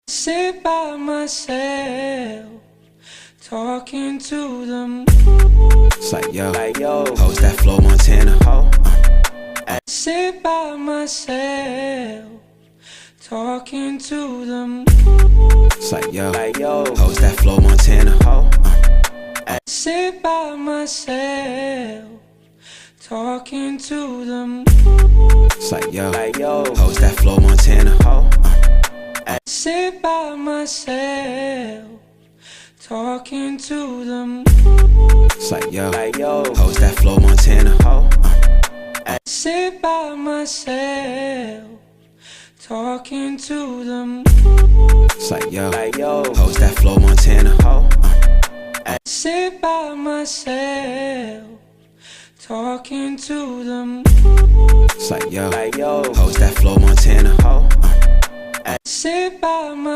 Sit by myself, talking to the moon. It's like yo, hoes that Flow Montana. Sit by myself, talking to the moon. It's like yo, hoes that Flow Montana. Sit by myself, talking to the moon. It's like yo, hoes that Flow Montana. Sit by myself, talking to the moon. It's like yo, hoes that Flow Montana. Sit by myself, talking to the moon. It's like yo, hoes that Flow Montana. Sit by myself, talking to the moon. It's like yo, hoes that Flow Montana. Sit by myself.